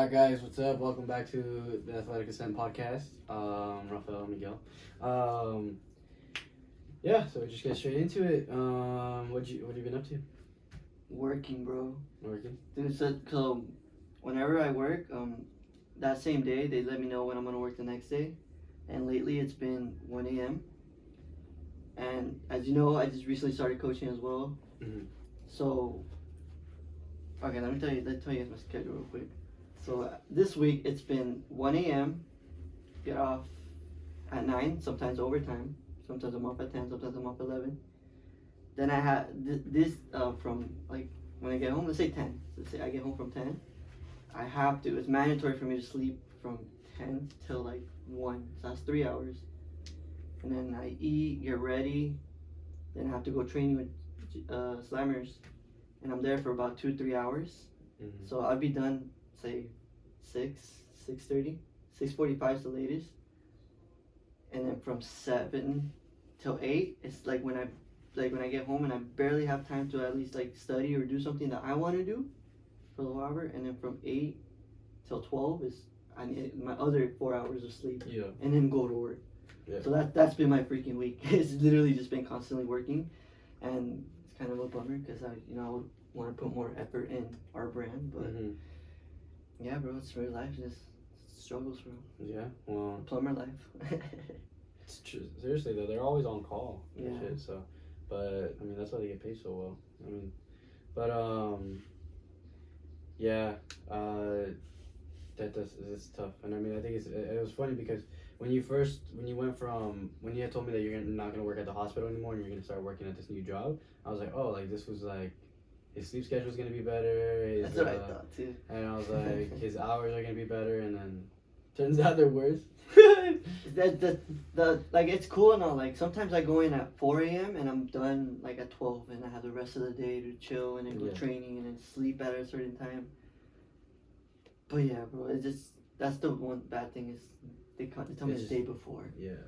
Alright guys, what's up? Welcome back to the Athletic Ascent podcast. Rafael, Miguel. Yeah, so we just get straight into it. What you been up to? Working, bro. Working? Dude, so whenever I work, that same day they let me know when I'm gonna work the next day, and lately it's been 1 a.m. And as you know, I just recently started coaching as well. Mm-hmm. So, okay, let me tell you my schedule real quick. So this week it's been 1 a.m. Get off at 9, sometimes overtime. Sometimes I'm off at 10, sometimes I'm off at 11. Then I have this from like when I get home, let's say 10. Let's say I get home from 10. I have to, it's mandatory for me to sleep from 10 till like 1. So that's 3 hours. And then I eat, get ready. Then I have to go training with slammers. And I'm there for about 2-3 hours. Mm-hmm. So I'll be done, say 6:30, 6:45 is the latest. And then from 7 till 8, it's like when I get home and I barely have time to at least like study or do something that I want to do for a little hour. And then from 8 till 12 is I need my other 4 hours of sleep. Yeah. And then go to work. Yeah. So that's been my freaking week. It's literally just been constantly working, and it's kind of a bummer because I would want to put more effort in our brand, but Mm-hmm. yeah, bro, it's real life. Just struggles, bro. Yeah, well, Plumber life. it's true. Seriously though, they're always on call and Yeah. shit, so, but I mean, that's why they get paid so well. I mean, but yeah, it's tough. And I mean, I think it was funny because when you had told me that you're not gonna work at the hospital anymore and you're gonna start working at this new job, I was like, oh, like this was like his sleep schedule's gonna be better. That's what I thought too. And I was like, his hours are gonna be better, and then turns out they're worse. Like it's cool and all. Like sometimes I go in at 4 a.m. and I'm done like at 12, and I have the rest of the day to chill and then go training and then sleep at a certain time. But yeah, bro, it's just that's the one bad thing is they tell me the day before. Yeah,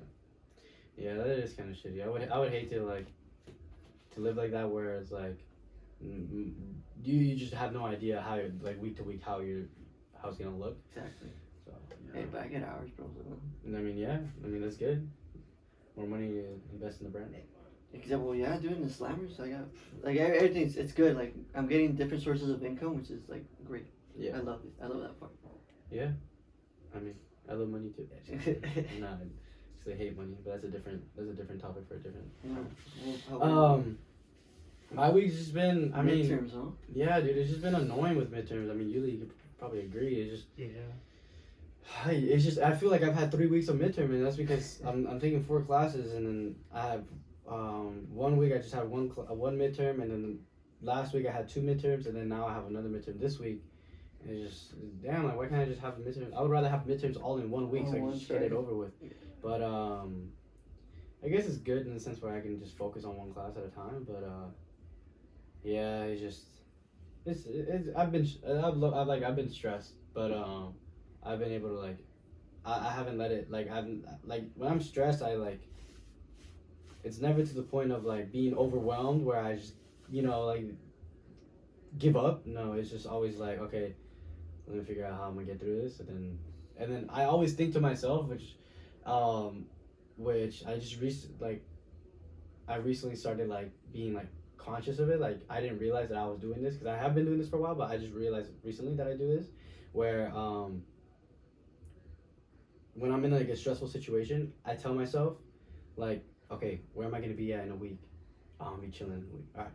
that is kind of shitty. I would hate to live like that where it's like you just have no idea how like week to week how it's gonna look. Exactly. So hey, but I get hours, bro. So. And I mean that's good. More money to invest in the brand. Except, well, yeah, doing the slammers, I got like everything's it's good. Like I'm getting different sources of income, which is like great. Yeah, I love it. I love that part. Yeah, I mean I love money too. Nah, I hate money, but that's a different topic for a different. Yeah. My week's just been, I mean, midterms, huh? Yeah, dude, it's just been annoying with midterms. I mean, you could probably agree. It's just, it's just, I feel like I've had 3 weeks of midterm, and that's because I'm taking 4 classes, and then I have 1 week I just had one midterm, and then last week I had 2 midterms, and then now I have another midterm this week. And it's just, damn, like, why can't I just have midterms? I would rather have midterms all in 1 week so I can just get it over with. But I guess it's good in the sense where I can just focus on one class at a time, but yeah, I've been stressed, but I've been able to like, I haven't let it like when I'm stressed it's never to the point of like being overwhelmed where I just like give up. No, it's just always like, okay, let me figure out how I'm gonna get through this, and then I always think to myself, which I just recently started like being like conscious of it. Like I didn't realize that I was doing this because I have been doing this for a while, but I just realized recently that I do this where when I'm in like a stressful situation, I tell myself like, okay, where am I gonna be at in a week? I'll be chilling in a week. All right.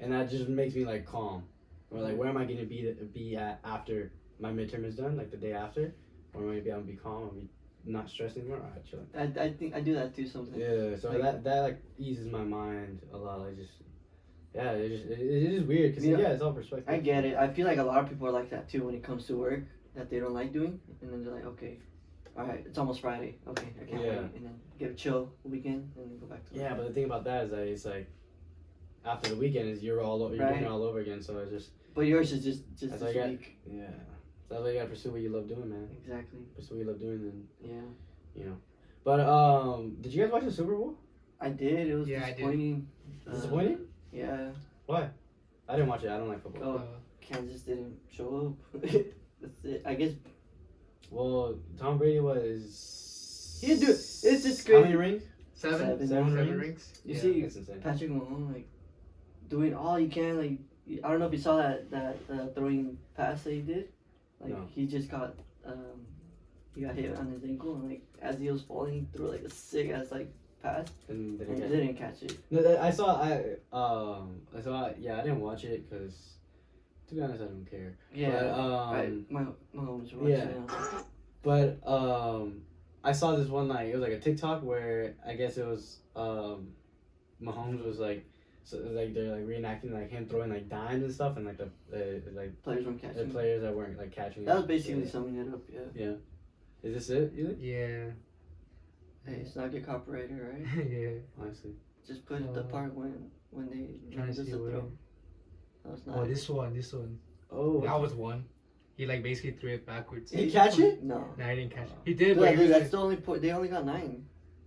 And that just makes me like calm. Or like, where am I gonna be at after my midterm is done, like the day after? Or am I gonna be calm? I'll be not stressed anymore. All right, chilling. I think I do that too sometimes. Yeah, so like, that like eases my mind a lot. Like just. Yeah, it is weird because it's all perspective. I get it. I feel like a lot of people are like that too when it comes to work that they don't like doing, and then they're like, okay, all right, it's almost Friday. Okay, I can't wait, and then get a chill weekend and then go back to work. Yeah, but the thing about that is that it's like after the weekend is you're doing it all over again. So it's just. But yours is just this week. Yeah, so that's why you gotta pursue what you love doing, man. Exactly. Pursue what you love doing, and yeah, But did you guys watch the Super Bowl? I did. It was disappointing. Disappointing? Yeah. Why? I didn't watch it. I don't like football. Oh, Kansas didn't show up. That's it. I guess. Well, Tom Brady was. He do. It's just How crazy. many rings? Seven rings? rings. You Yeah. see, That's insane. Patrick Mahomes like doing all he can. Like I don't know if you saw that throwing pass that he did. Like No. he just got he got hit on his ankle and like as he was falling, he threw like a sick ass like pass And and he didn't catch it. No, I saw. Yeah, I didn't watch it because, to be honest, I don't care. Yeah, But my Mahomes watching yeah. it. But I saw this one it was like a TikTok where I guess it was Mahomes was like, so like they're like reenacting like him throwing like dimes and stuff and like the like Players weren't the catching. players that weren't like catching. That it. was basically Yeah. summing it up. Yeah. Yeah. Is this it? You think? Yeah. Hey, it's not get copyrighted, right? Yeah. Honestly. Just put the part when they Trying to just see a where. throw. That was not. Oh, this one. Oh. That was one. He like basically threw it backwards. He catch it? No. No, he didn't catch it. He did, Look, but he that's was the only point. They only got 9.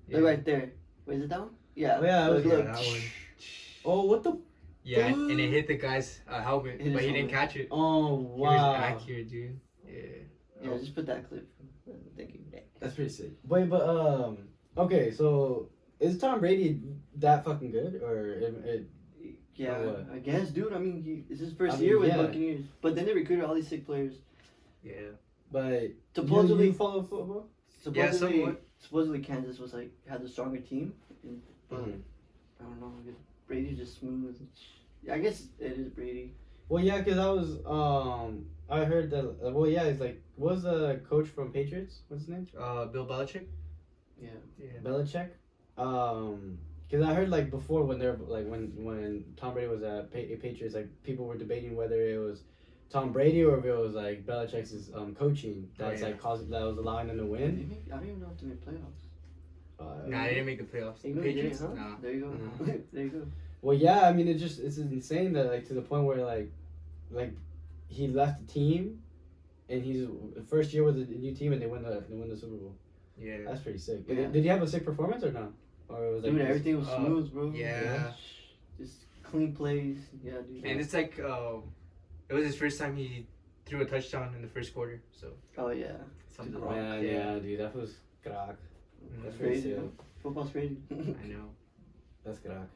yeah. Look right there. Wait, is it that one? Yeah. Oh, yeah, Look, Yeah, look. that one. Oh, what the? Yeah, and it hit the guy's helmet, Hit his but he didn't helmet. catch it. Oh He was wow. accurate, dude. Yeah. Yeah, just put that clip. Thank you. That's pretty sick. Wait, but okay, so is Tom Brady that fucking good or it Yeah, Or what? I guess, dude. I mean, it's his first I mean, year with yeah. Buccaneers, but then they recruited all these sick players. Yeah. But Supposedly, you follow football? supposedly Kansas was like had the stronger team, but Mhm. I don't know. Brady's just smooth. Yeah, I guess it is Brady. Well, yeah, because I was I heard that. Well, yeah, it's like what was the coach from Patriots? What's his name? Bill Belichick. Yeah. Yeah. Belichick. Because I heard like before when they're like when Tom Brady was at Patriots, like people were debating whether it was Tom Brady or if it was like Belichick's coaching that's yeah. like causing that was allowing them to They win. make, I don't even know if they made playoffs. Nah, they didn't make the playoffs. They The really Patriots? didn't, huh? Nah. There you go. No. There you go. Well, yeah, I mean it's insane that like to the point where like he left the team, and he's first year with a new team and they win the Super Bowl. Yeah. That's pretty sick. Yeah. Did he have a sick performance or no? Or it was like Dude, just- everything was smooth, bro. yeah. Just clean plays. Yeah, dude. And it's like, it was his first time he threw a touchdown in the first quarter. So Oh yeah. something Dude, wrong. Yeah, dude, that was crack. Mm, That's pretty Crazy. sick. Huh? Football's crazy. I know. That's crack.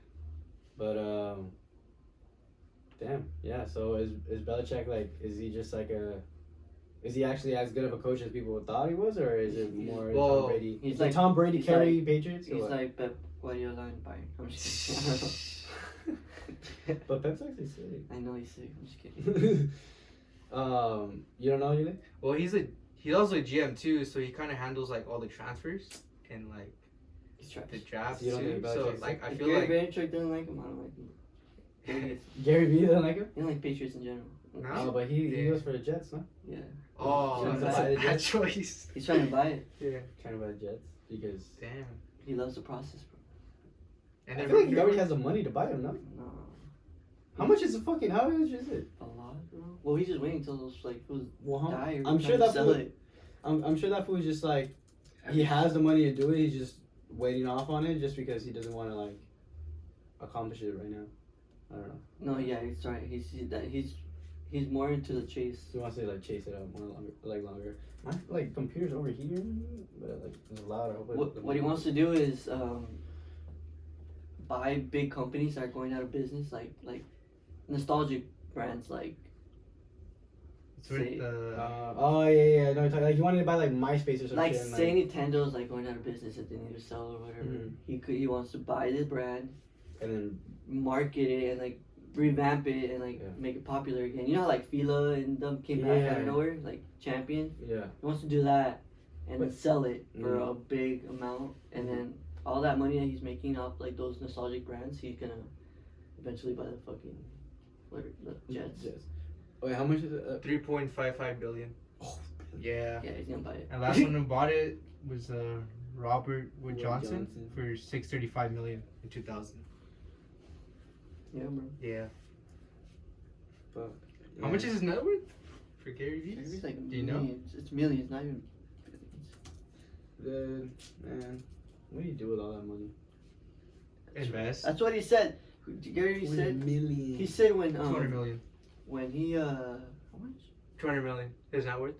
But damn, yeah. So is Belichick like? Is he just like a? Is he actually as good of a coach as people thought he was, or is it more Well, Tom Brady? he's Is like- Tom Brady he's carry Patriots? or He's what? like Pep Guardiola and Bayern. I'm just kidding. But Pep's actually sick. I know he's sick. I'm just kidding. You don't know anything? Well, he's also a GM too, so he kind of handles like all the transfers and like He's trash. the drafts You don't too. think So Belichick's like I If feel Gary like Vaynerchuk doesn't like him, I don't like him. Gary Vee doesn't like him. He don't like Patriots in general. No? Oh, but he Yeah. goes for the Jets, no? Yeah. oh Trying to that's buy a the bad Jets. choice. He's trying to buy it. Yeah. Trying to buy the Jets because Damn. He loves the process, bro. And I then feel like he already has the money to buy him, no? No. How much is how much is it? A lot, bro. Well, he's just waiting until those like who's Well, how- die. I'm sure that sell fool, it. I'm sure that fool is just like he has the money to do it. He's just waiting off on it just because he doesn't want to like accomplish it right now. I don't know. No, yeah, he's right. He's more into the chase. He wants to like chase it out more longer. My like computer's overheating, but like it's loud. I hope What he wants to do is buy big companies that are going out of business, like nostalgic brands, like It's with say, oh yeah. No, like he wanted to buy like MySpace or something. like and, say Nintendo's like going out of business if they need to sell or whatever. Mhm. He wants to buy the brand, and then market it, and like revamp it and like Yeah. make it popular again. You know how like Fila and them came back out Yeah. of nowhere, like Champion. yeah. He wants to do that and then But- sell it for Mhm. a big amount, and Mhm. then all that money that he's making off like those nostalgic brands, he's gonna eventually buy the fucking the Jets. Jets. Wait, how much is it? 3.55 billion. Oh, Yeah. Yeah, he's gonna buy it. And last one who bought it was Robert Wood Wood Johnson, Johnson. for 635 million in 2000. Yeah, bro. Yeah. fuck. How much is his net worth for Gary Vee? Maybe it's like Do you know? millions. It's millions, not even billions. Man, what do you do with all that money? Invest. That's what he said. Gary said. million. He said when 200 million. when he how much? 200 million. His net worth.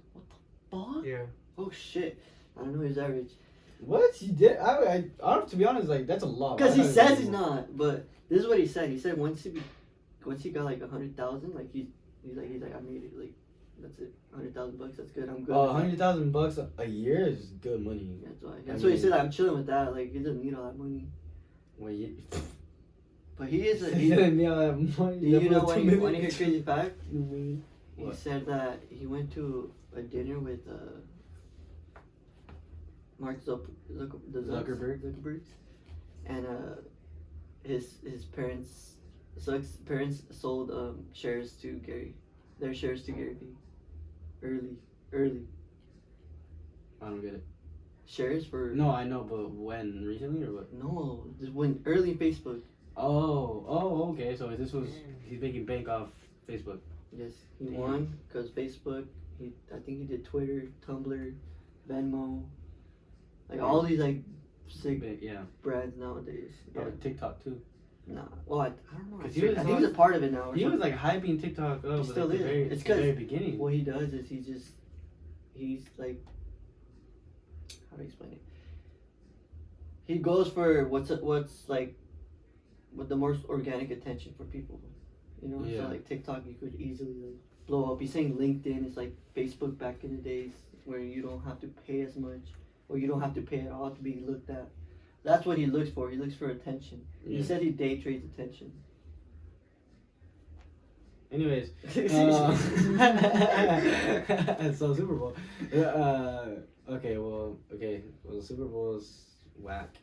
Fuck? Yeah. Oh shit! I don't know his average. What he did? I don't. To be honest, like that's a lot. Because he says he's not, but this is what he said. He said once he got like 100,000, like he's like I made it. Like that's it. $100,000. That's good. I'm good. $100,000 a year is good money. That's why. That's what he said. I'm chilling with that. Like he doesn't need all that money. Well, But he is a. he doesn't need all that money. Do you know when you hear crazy fact? He He said that he went to a dinner with Mark Zuckerberg, and his parents sold shares to Gary, their shares to Gary Vee, early I don't get it. shares for No, I know, but when? Recently or what? no, just when early Facebook. Oh, okay. So he's making bank off Facebook. Yes, he won because Facebook. I think he did Twitter, Tumblr, Venmo, like all these like sick brands nowadays. Probably TikTok too. Nah, well, I don't know. I 'Cause think he's a part of it now. He was like hyping TikTok up. He still at is. It's the very 'cause beginning. What he does is he's like, how do I explain it? He goes for what's like, with the most organic attention for people. You know, Yeah. so like TikTok, you could easily like blow up. He's saying LinkedIn is like Facebook back in the days where you don't have to pay as much, or you don't have to pay at all to be looked at. That's what he looks for. He looks for attention. Yeah. He said he day trades attention. Anyways, so Super Bowl. Okay, well, the Super Bowl is whack.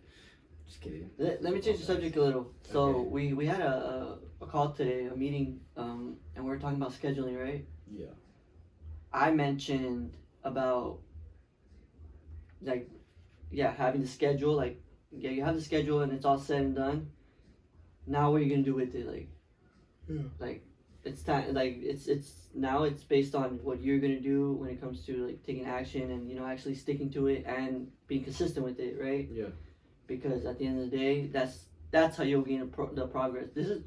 Just kidding. Let me change the subject a little. So Okay. we had a call today, a meeting, and we were talking about scheduling, right? Yeah. I mentioned about like, having the schedule. Like, you have the schedule and it's all said and done. Now what are you gonna do with it? Like, like it's time. Like it's now it's based on what you're gonna do when it comes to like taking action and actually sticking to it and being consistent with it, right? Yeah. Because at the end of the day, that's how you'll gain the progress. This is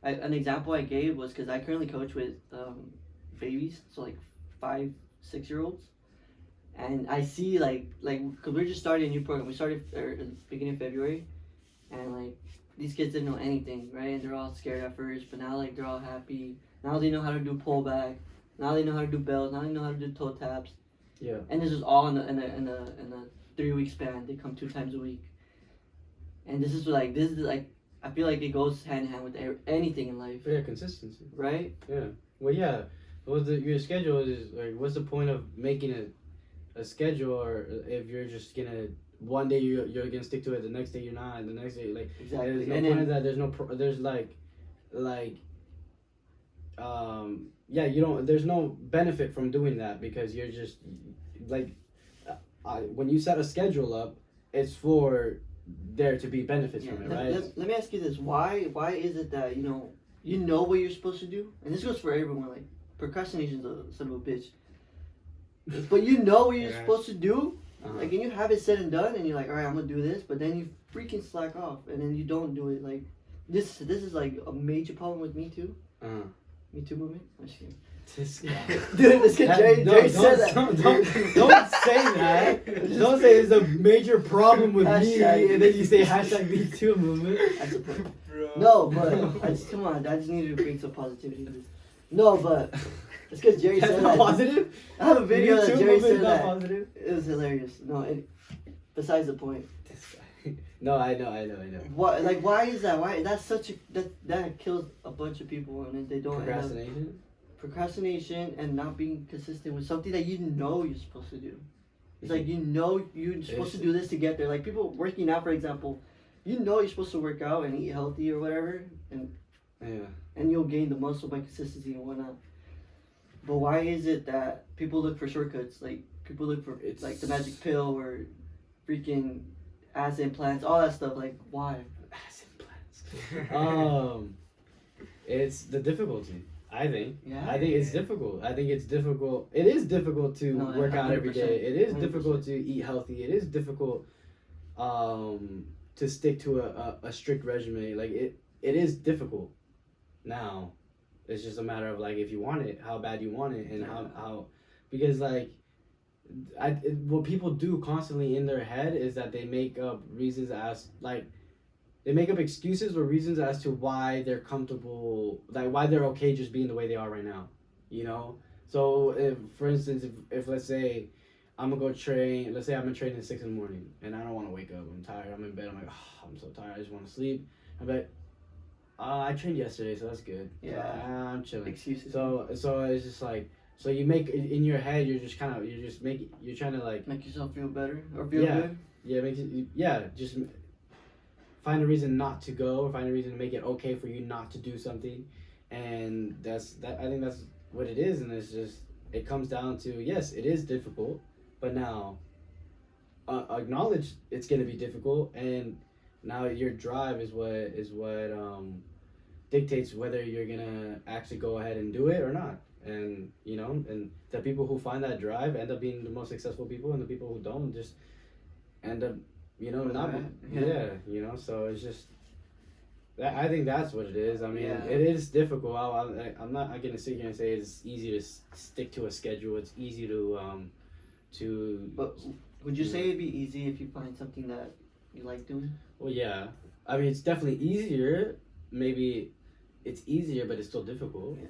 an example I gave was because I currently coach with babies, so like 5-6-year-olds, and I see like because we're just starting a new program. We started at the beginning of February, and like these kids didn't know anything, right? And they're all scared at first, but now like they're all happy. Now they know how to do pullback. Now they know how to do bells. Now they know how to do toe taps. Yeah. And this is all in a 3-week span. They come 2 times a week. And this is like I feel like it goes hand in hand with anything in life. Yeah, consistency. Right? Yeah. Well, yeah. Your schedule is like, what's the point of making a schedule, or if you're just gonna one day you're gonna stick to it, the next day you're not, and the next day like Exactly. there's no And point then, of that. There's you don't. There's no benefit from doing that because you're just like when you set a schedule up, it's for there to be benefits from it, right? Let me ask you this: Why is it that you know what you're supposed to do, and this goes for everyone? Like procrastination's a son of a bitch, but you know what you're supposed to do, like, and you have it said and done, and you're like, all right, I'm gonna do this, but then you freaking slack off, and then you don't do it. Like this is like a major problem with Me Too. Me Too movement. I'm just kidding. This guy. Dude, this kid Jerry said that. Don't say that. Don't say it's a major problem with me, and then you say #Me Too movement. No, but come on, I just needed to bring some positivity to this. No, but it's because Jerry That's said not that. positive. I have a video that Jerry said not that. positive. It was hilarious. No, besides the point. This guy. No, I know. Why is that? Why that's such a that kills a bunch of people, and then they don't. Procrastination and not being consistent with something that you know you're supposed to do. It's like you're supposed to do this to get there. Like people working out, for example, you're supposed to work out and eat healthy or whatever, and you'll gain the muscle by consistency and whatnot. But why is it that people look for shortcuts? Like people look for like the magic pill or freaking ass implants, all that stuff. Like why? Ass implants. It's the difficulty. I think. Yeah. I think it's difficult. It is difficult to work out every day. It is 100%. Difficult to eat healthy. It is difficult to stick to a strict regimen. Like it is difficult. Now, It's just a matter of like if you want it, how bad you want it, and how because like what people do constantly in their head is that they make up reasons as like they make up excuses or reasons as to why they're comfortable, like why they're okay just being the way they are right now, you know. So if, for instance, if let's say I'm gonna go train, let's say I'm gonna train at 6 in the morning and I don't want to wake up, I'm tired, I'm in bed, I'm like, oh, I'm so tired, I just want to sleep. I'm like, I trained yesterday, so that's good. Yeah, so, I'm chilling. Excuses. So it's just like, so you make in your head, you're just kind of you're trying to like make yourself feel better or feel good. Yeah, just find a reason not to go, or find a reason to make it okay for you not to do something, and that's that. I think that's what it is, and it's just it comes down to yes, it is difficult, but now acknowledge it's gonna be difficult, and now your drive is what dictates whether you're gonna actually go ahead and do it or not. And you know, and the people who find that drive end up being the most successful people, and the people who don't just end up, you know, not you know. So it's just I think that's what it is. I mean, it is difficult. I'm not gonna sit here and say it's easy to stick to a schedule. It's easy to. But would you say it'd be easy if you find something that you like doing? Well, yeah. I mean, it's definitely easier. Maybe it's easier, but it's still difficult. Yeah.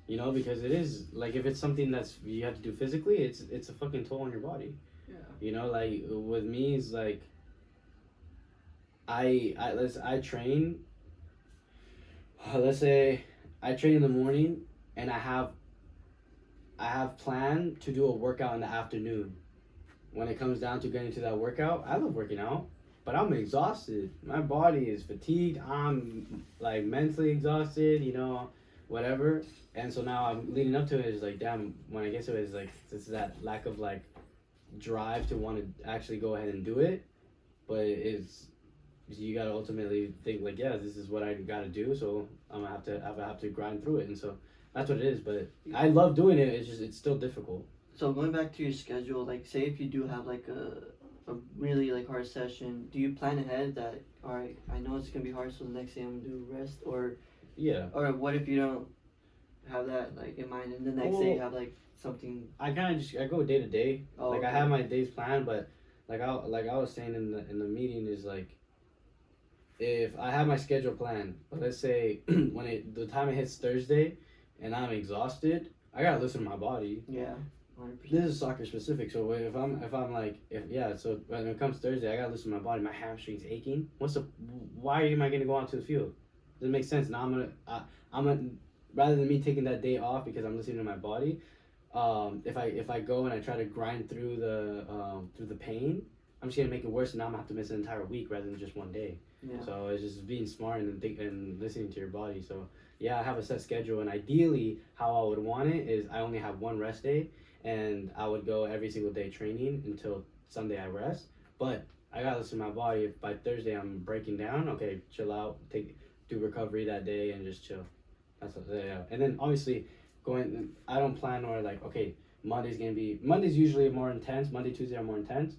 You know, because it is like if it's something that's you have to do physically, it's a fucking toll on your body. Yeah. You know, like with me, it's like I train. Let's say I train in the morning, and I have planned to do a workout in the afternoon. When it comes down to getting to that workout, I love working out, but I'm exhausted. My body is fatigued. I'm like mentally exhausted. You know, whatever. And so now I'm leading up to it. It's like, damn. When I get to it, it's like it's that lack of like drive to want to actually go ahead and do it, but it's you gotta ultimately think like, yeah, this is what I gotta do, so I'm gonna have to grind through it, and so that's what it is. But I love doing it. It's still difficult. So going back to your schedule, like say if you do have like a really like hard session, do you plan ahead that all right, I know it's gonna be hard, so the next day I'm gonna do rest, or or what if you don't have that like in mind, and the next day you have like something? I kind of I go day to day. Oh, like okay. I have my days planned, but like I was saying in the meeting is like if I have my schedule planned, but let's say when the time it hits Thursday and I'm exhausted, I gotta listen to my body. Yeah. 100%. This is soccer specific, so if I'm like so when it comes Thursday, I gotta listen to my body. My hamstring's aching. Why am I gonna go out to the field? Doesn't make sense. Now I'm gonna rather than me taking that day off because I'm listening to my body. If I go and I try to grind through the pain, I'm just gonna make it worse, and now I'm gonna have to miss an entire week rather than just one day. Yeah. So it's just being smart and listening to your body. So yeah, I have a set schedule, and ideally, how I would want it is I only have one rest day, and I would go every single day training until Sunday I rest. But I gotta listen to my body. If by Thursday I'm breaking down, okay, chill out, do recovery that day, and just chill. That's what, yeah. And then obviously, I don't plan or like okay, Monday's usually more intense. Monday, Tuesday are more intense,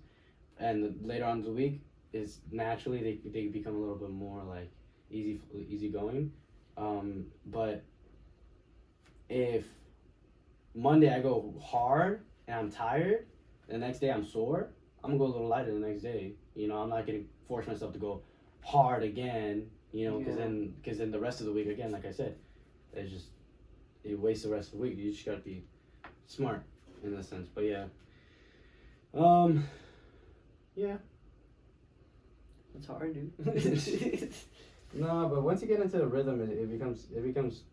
and later on in the week is naturally they become a little bit more like easy going. But if Monday I go hard and I'm tired, the next day I'm sore, I'm gonna go a little lighter the next day. You know, I'm not gonna force myself to go hard again. You know, because then the rest of the week again, like I said, you waste the rest of the week. You just gotta be smart in that sense. But yeah, yeah. It's hard, dude. No, but once you get into the rhythm, it becomes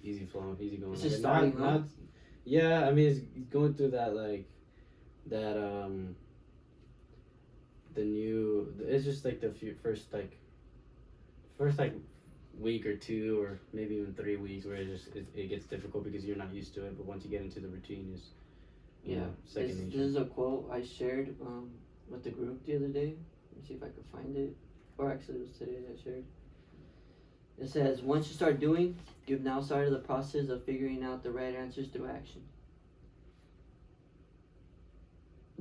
easy flowing, easy going. It's just starting, huh? Yeah, I mean, it's going through that it's just like the first week or two, or maybe even 3 weeks, where it gets difficult because you're not used to it. But once you get into the routine, is second nature. This is a quote I shared with the group the other day. Let me see if I could find it. Or actually, it was today that I shared. It says, once you start doing, you've now started the process of figuring out the right answers through action.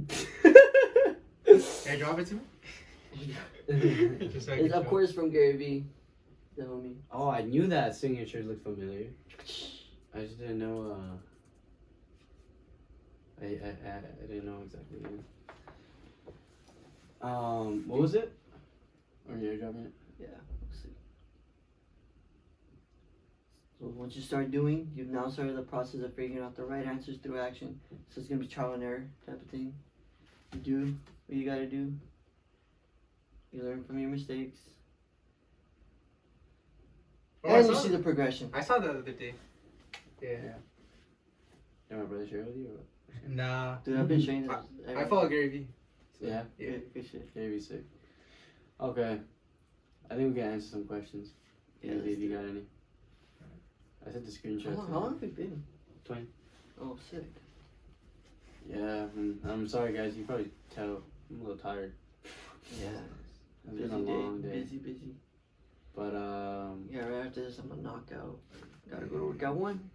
Can I drop it to me? It's of course from Gary Vee. The homie. Oh, I knew that signature looked familiar. I just didn't know. I didn't know exactly. What was it? Or you're dropping it? Yeah. Let's see. So once you start doing, you've now started the process of figuring out the right answers through action. So it's gonna be trial and error type of thing. You do what you gotta do. You learn from your mistakes. Oh, I And you saw see the progression. I saw that the other day. Yeah. Did my brother share with you? Or? Nah. Dude, I've been trained. I follow Gary Vee. Yeah. Yeah. Good shit. Maybe sick. Okay. I think we can answer some questions. Yeah, If you got any. I sent the screenshot. How long have we been? 20. Oh, sick. Yeah, I'm sorry guys, you probably tell. I'm a little tired. Yeah. It's been a long day. Busy. But Yeah, right after this, I'm gonna knock out. Gotta go to work out one.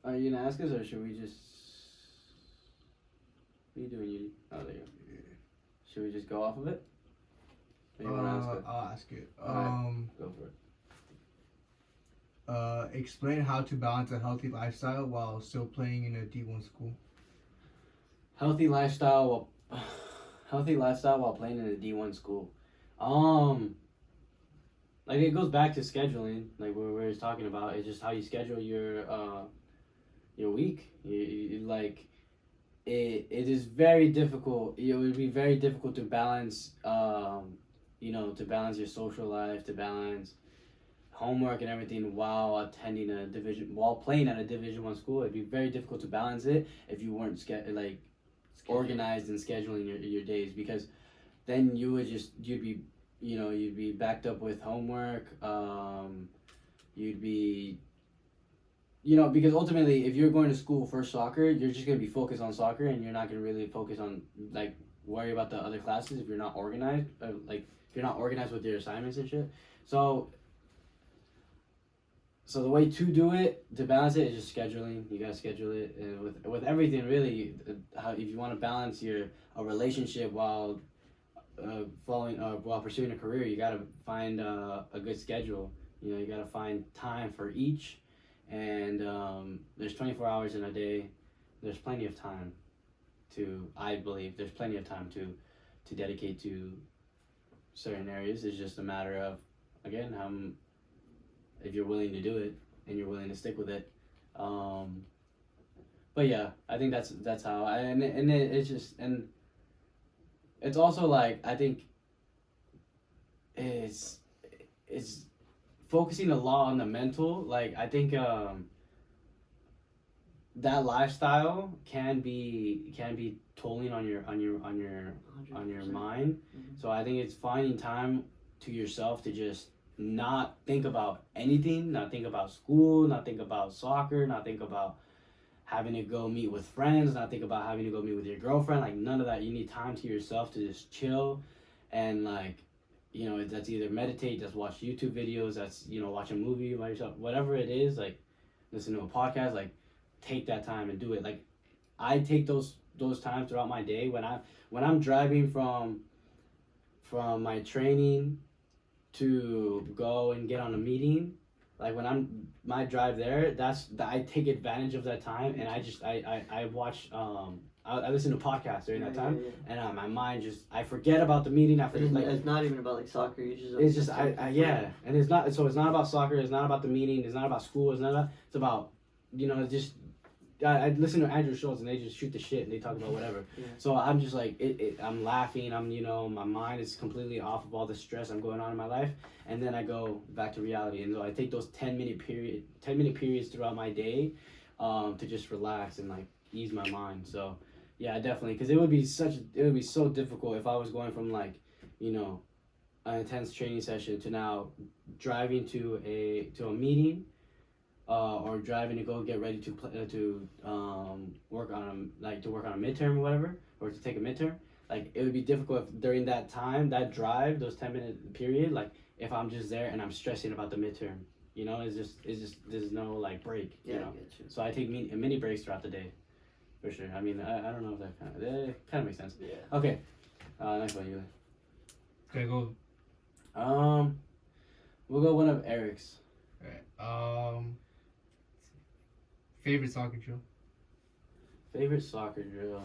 are you gonna ask us or should we just what are you doing, Yudi? Oh there you go. Should we just go off of it? Or you wanna ask it? I'll ask it. Alright. Go for it. Explain how to balance a healthy lifestyle while still playing in a D1 school. Healthy lifestyle while playing in a D1 school. Like it goes back to scheduling, like we were just talking about. It's just how you schedule your week. You like it is very difficult. It would be very difficult to balance to balance your social life, to balance homework and everything while playing at a Division 1 school. It'd be very difficult to balance it if you weren't organized and scheduling your days, because then you'd be backed up with homework. You'd be because ultimately if you're going to school for soccer, you're just going to be focused on soccer and you're not going to really focus on like worry about the other classes if you're not organized, if you're not organized with your assignments and shit. So the way to do it, to balance it, is just scheduling. You gotta schedule it with everything really. How if you want to balance a relationship while while pursuing a career, you gotta find a good schedule. You gotta find time for each, and there's 24 hours in a day. There's plenty of time I believe there's plenty of time to dedicate to certain areas. It's just a matter of, again, if you're willing to do it and you're willing to stick with it. But yeah, I think that's how and it's just, and it's also like, I think it's focusing a lot on the mental. Like I think that lifestyle can be tolling on your mind. Mm-hmm. So I think it's finding time to yourself to just not think about anything, not think about school, not think about soccer, not think about having to go meet with friends, not think about having to go meet with your girlfriend, like none of that. You need time to yourself to just chill and that's either meditate, that's watch YouTube videos, that's watch a movie by yourself, whatever it is, like listen to a podcast, like take that time and do it. Like I take those times throughout my day when I'm driving from my training to go and get on a meeting. Like when my drive there, I take advantage of that time, and I watch I listen to podcasts during that time. Yeah. And my mind I forget about the meeting. I forget, it's not even about like soccer. It's just and it's not about soccer. It's not about the meeting. It's not about school. It's about just. I listen to Andrew Schultz and they just shoot the shit and they talk about whatever. Yeah. So I'm just like, I'm laughing. I'm, my mind is completely off of all the stress I'm going on in my life. And then I go back to reality. And so I take those 10-minute periods throughout my day to just relax and like ease my mind. So yeah, definitely. Cause it would be so difficult if I was going from like, an intense training session to now driving to a meeting. Or driving to go get ready to work on a midterm or whatever, or to take a midterm. Like it would be difficult if during that time, that drive, those 10-minute period, like if I'm just there and I'm stressing about the midterm, it's just there's no like break. Yeah, I get you. So I take mini breaks throughout the day, for sure. I mean, I don't know if that kind of makes sense. Yeah. Okay, next one, you. Okay, go. We'll go one of Eric's. Alright. Favorite soccer drill. Favorite soccer drill.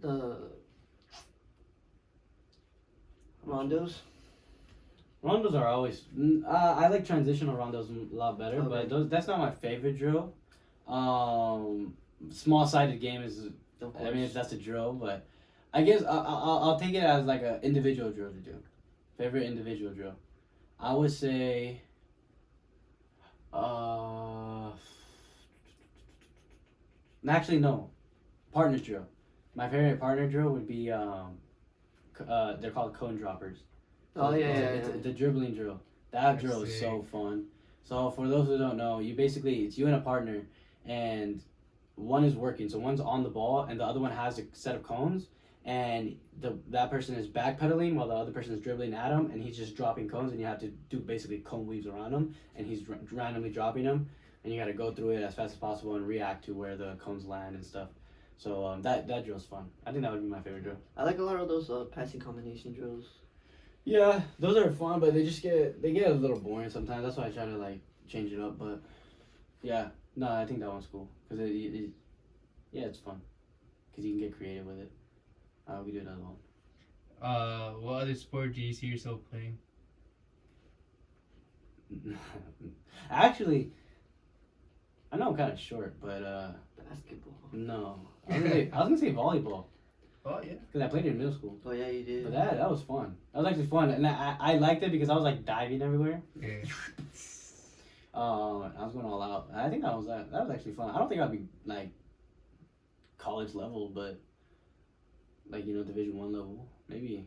The rondos. Rondos are always. I like transitional rondos a lot better, Okay. but that's not my favorite drill. Small-sided game is. Of I mean, course. that's a drill, but I guess I'll take it as like an individual drill to do. Favorite individual drill. I would say. Actually, no. Partner drill. My favorite partner drill would be they're called cone droppers. Oh yeah, It's a dribbling drill. That I drill is see. so fun. So for those who don't know, it's you and a partner, and one is working. So one's on the ball, and the other one has a set of cones, and that person is backpedaling while the other person is dribbling at him, and he's just dropping cones, and you have to do basically cone weaves around him, and he's randomly dropping them, and you got to go through it as fast as possible and react to where the cones land and stuff. So that drill's fun. I think that would be my favorite drill. I like a lot of those passing combination drills. Yeah, those are fun, but they get a little boring sometimes. That's why I try to like change it up. But yeah, no, I think that one's cool because it's fun because you can get creative with it. We do another one. What other sport do you see yourself playing? Actually, I know I'm kind of short, but Basketball. no, I was gonna say volleyball Oh yeah. because I played it in middle school. Oh yeah, you did. But that was fun. That was actually fun, and I liked it because I was like diving everywhere. Yeah. I was going all out. I think that was actually fun. I don't think I'd be like college level, but like Division 1 level, maybe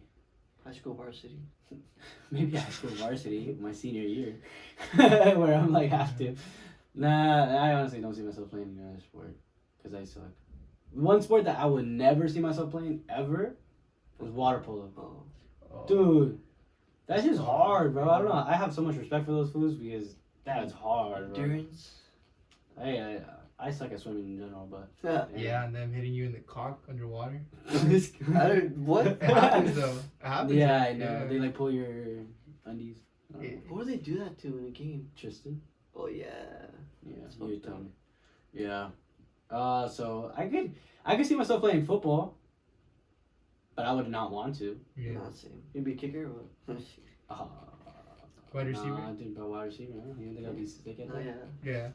High school varsity. maybe high school varsity my senior year, where I'm like have to. Nah, I honestly don't see myself playing any other sport because I suck. One sport that I would never see myself playing ever was water polo. Oh. Oh. Dude, that's just hard, bro. I don't know. I have so much respect for those fools because that is hard, bro. Endurance. I suck at swimming in general, but Yeah, and them hitting you in the cock underwater. What? It happens though. It happens. Yeah, I know. They like pull your undies. Yeah. Who do they do that to in a game? Tristan. Oh yeah. Yeah, That's you fucked tell up. me. Yeah. So I could see myself playing football, but I would not want to. Yeah. Not same. You'd be a kicker or what? Wide receiver. Nah, I think about wide receiver. Huh? You think they gotta be sick at Oh that? yeah. Yeah.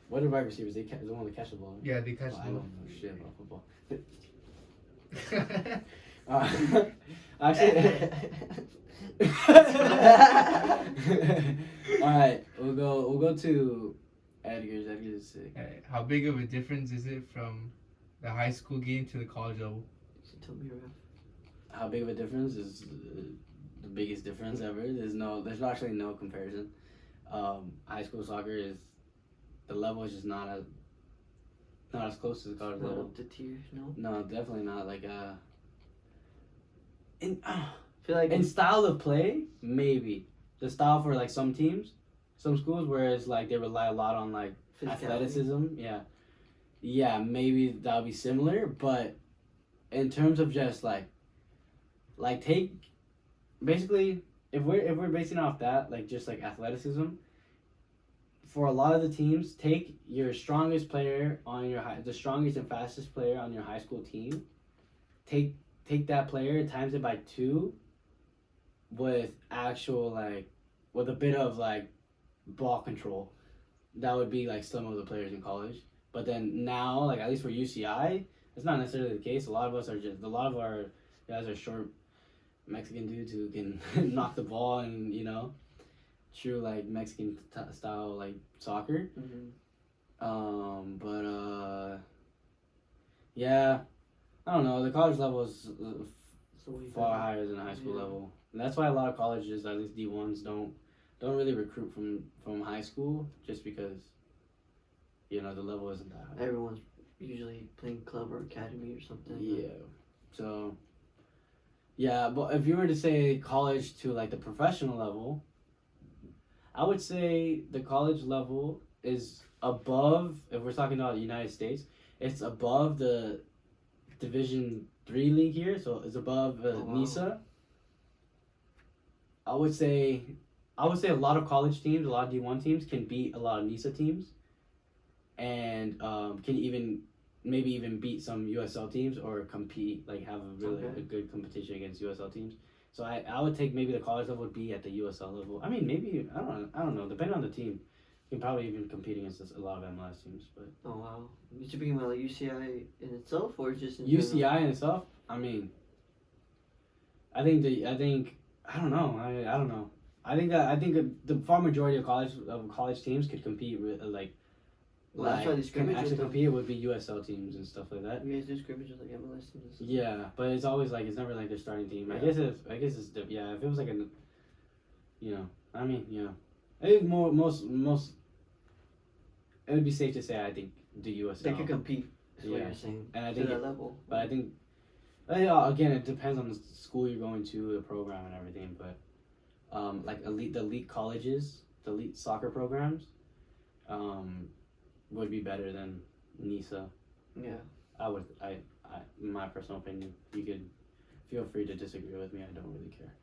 What are wide receivers? They the one that catch the ball. Right? Yeah, they catch Oh, I the don't know shit about football. ball. Actually. All right, we'll go to Edgar's. Edgar's sick. Alright, how big of a difference is it from the high school game to the college level? Tell me, Raf. How big of a difference is the biggest difference ever. There's actually no comparison. High school soccer is the level is just not as close to the college No, level. the tier, no. No, definitely not. Like in I feel like in style of play, maybe the style for like some teams, some schools, whereas like they rely a lot on like physicality. athleticism. Yeah, maybe that'll be similar, but in terms of just like take basically if we're basing off that like just like athleticism, for a lot of the teams, take your strongest player on the strongest and fastest player on your high school team, take that player times it by 2 with actual like with a bit of like ball control. That would be like some of the players in college. But then now, like at least for UCI, that's not necessarily the case. A lot of our guys are short Mexican dudes who can knock the ball and true like Mexican style like soccer. Mm-hmm. Yeah, I don't know. The college level is So way far better. higher than the high school Yeah. level, and that's why a lot of colleges, at least D1s, don't really recruit from high school just because the level isn't that high. Everyone's usually playing club or academy or something. Yeah. So. Yeah, but if you were to say college to like the professional level, I would say the college level is above. If we're talking about the United States, it's above the Division 3 league here, so it's above Oh, wow. NISA. I would say a lot of college teams, a lot of D1 teams can beat a lot of NISA teams, and can maybe even beat some USL teams or compete, like have a really a good competition against USL teams. So I would take maybe the college level would be at the USL level. I mean, maybe I don't know. Depending on the team, you can probably even compete against a lot of MLS teams. But Oh wow, you speaking about like UCI in itself or just in UCI general? in itself, I mean, I think I don't know. I don't know. I think the far majority of college teams could compete with Well, that's why they can scrimmage actually with them. compete with the USL teams and stuff like that. You guys do scrimmages like MLS teams. Yeah, but it's always like it's never like their starting team. Yeah. I guess it's yeah. If it was like I mean, I think most it would be safe to say I think the USL. They could compete. Is what Yeah. you're saying. And I To think that level. but I think again it depends on the school you're going to, the program and everything. But like the elite colleges, the elite soccer programs, would be better than NISA. Yeah. I in my personal opinion. You could feel free to disagree with me. I don't really care.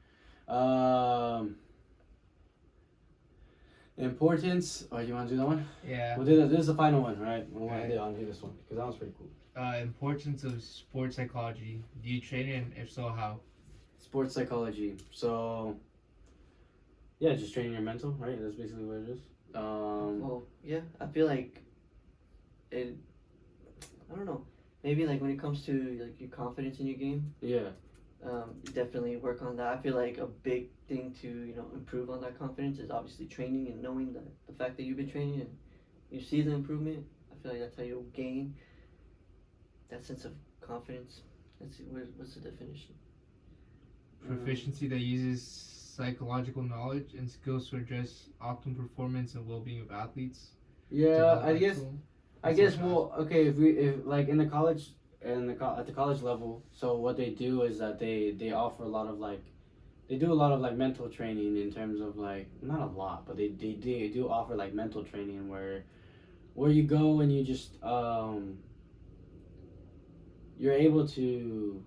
Importance. Oh, you want to do that one? Yeah. We'll do that. This is the final one, right? We'll do this one because that one's pretty cool. Importance of sports psychology. Do you train it, and if so, how? Sports psychology. So, yeah, just training your mental, right? That's basically what it is. Well, yeah, I feel like it. I don't know. Maybe like when it comes to like your confidence in your game, Yeah. definitely work on that. I feel like a big thing to improve on that confidence is obviously training and knowing that the fact that you've been training and you see the improvement. I feel like that's how you'll gain that sense of confidence. Let's see, what's the definition? Proficiency that uses psychological knowledge and skills to address optimal performance and well-being of athletes. Yeah, I guess. Developmental. Well, okay. If like in the college at the college level, so what they do is that they offer a lot of they do a lot of mental training in terms of not a lot, but they do offer mental training where you go and you just you're able to.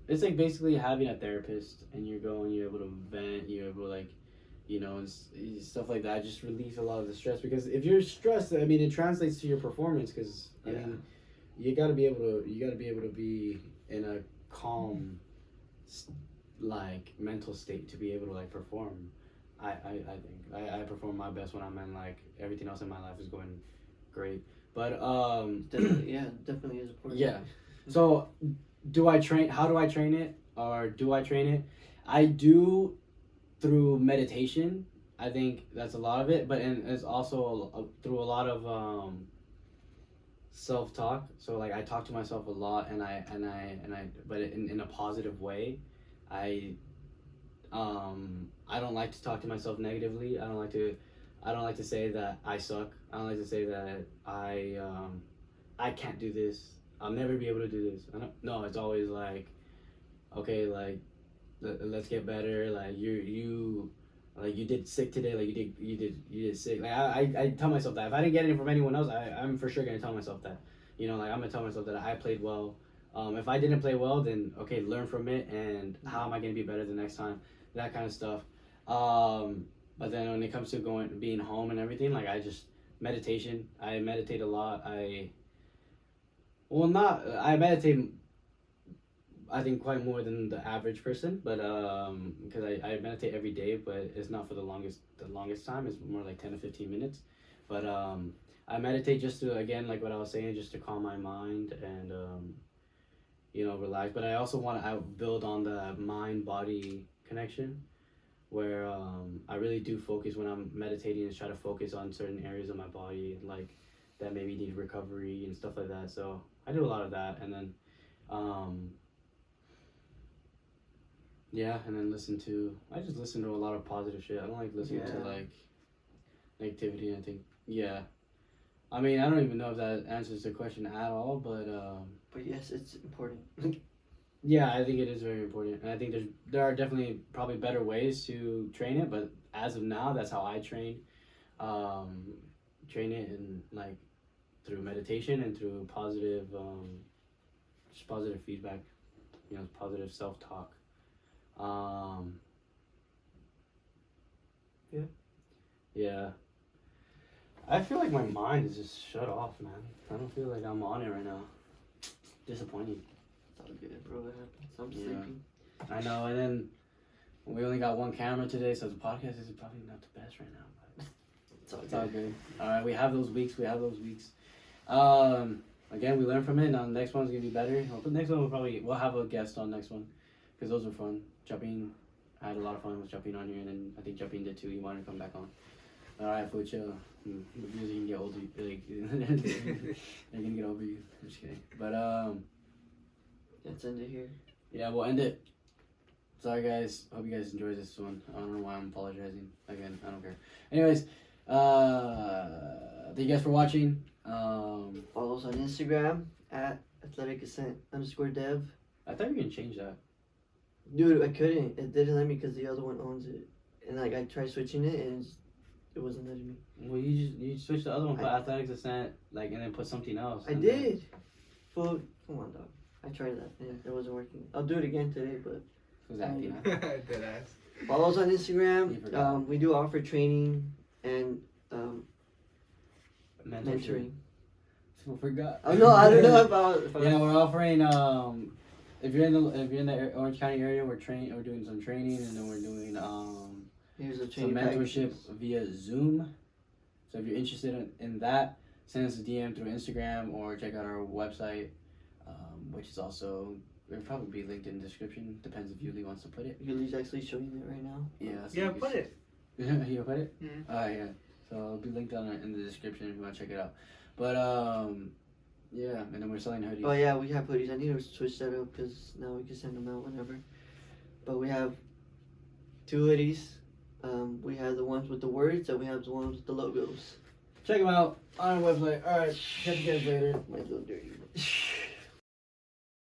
It's like basically having a therapist, and you're able to vent, you're able to and stuff like that. Just release a lot of the stress, because if you're stressed, I mean, it translates to your performance. Because I mean, you gotta be able to be in a calm, mental state to be able to perform. I think I perform my best when I'm in everything else in my life is going great. But definitely is important. Yeah. So, do I train? How do I train it? Or do I train it? I do through meditation. I think that's a lot of it, but it's also through a lot of self-talk. So I talk to myself a lot, and I but in a positive way. I don't like to talk to myself negatively. I don't like to say that I suck. I don't like to say that I can't do this. I'll never be able to do this. No, it's always okay, let's get better. You did sick today. You did sick. I tell myself that if I didn't get it from anyone else, I'm for sure gonna tell myself that. I'm gonna tell myself that I played well. If I didn't play well, then okay, learn from it, and how am I gonna be better the next time? That kind of stuff. But then when it comes to being home and everything, I just meditation. I meditate a lot. I meditate, I think, quite more than the average person, but because I meditate every day, but it's not for the longest time. It's more 10 to 15 minutes. But I meditate just to, again, like what I was saying, just to calm my mind and relax. But I also want to build on the mind-body connection, where I really do focus when I'm meditating, and try to focus on certain areas of my body, that maybe need recovery and stuff like that. So I do a lot of that, and then and then I just listen to a lot of positive shit. I don't like listening to negativity. I think I mean, I don't even know if that answers the question at all, but yes, it's important. yeah, I think it is very important, and I think there are definitely probably better ways to train it, but as of now, that's how I train it, and through meditation and through positive just positive feedback, positive self-talk. Yeah. Yeah. I feel like my mind is just shut off, man. I don't feel like I'm on it right now. Disappointing. It's all good, bro. It happens. I'm Yeah. sleeping. I know, and then we only got one camera today, so the podcast is probably not the best right now. But It's all it's all good. good. All right, we have those weeks. Again, we learned from it. Now the next one's gonna be better. Well, the next one we'll have a guest on next one, because those were fun. Jumping, I had a lot of fun with Jumping on here, and then I think Jumping did too. He wanted to come back on. All right, food chill. Because you can get older, like they're gonna get over you. I'm just kidding. But Let's end it here. yeah, we'll end it. Sorry guys. Hope you guys enjoyed this one. I don't know why I'm apologizing. Again, I don't care. Anyways, thank you guys for watching. Follow us on Instagram at athletic_dev. I thought you were gonna change that. Dude, I couldn't. It didn't let me because the other one owns it. And like I tried switching it and it wasn't letting me. Well, you switch the other one, put Athletics Ascent, like, and then put something else. I did. Food. Come on, dog. I tried that and it wasn't working. I'll do it again today, but Who's acting? Dead ass. follow us on You Instagram. forgot. We do offer training and Mentorship. mentoring. I forgot. I don't know about. Yeah, we're offering. If you're in the Orange County area, we're doing some training, and then we're doing Here's a some training mentorship packages. via Zoom. So if you're interested in that, send us a DM through Instagram or check out our website, which is also it'll probably be linked in the description. Depends if Yuli wants to put it. Yuli's actually showing it right now. Yeah. So Yeah, you can put it. You put it? Mhm. Yeah. So it'll be linked in the description if you want to check it out. But yeah, and then we're selling hoodies. Oh yeah, we have hoodies. I need to switch that up because now we can send them out whenever. But we have 2 hoodies. We have the ones with the words and we have the ones with the logos. Check them out on our website. All right, catch you guys later. Might go dirty.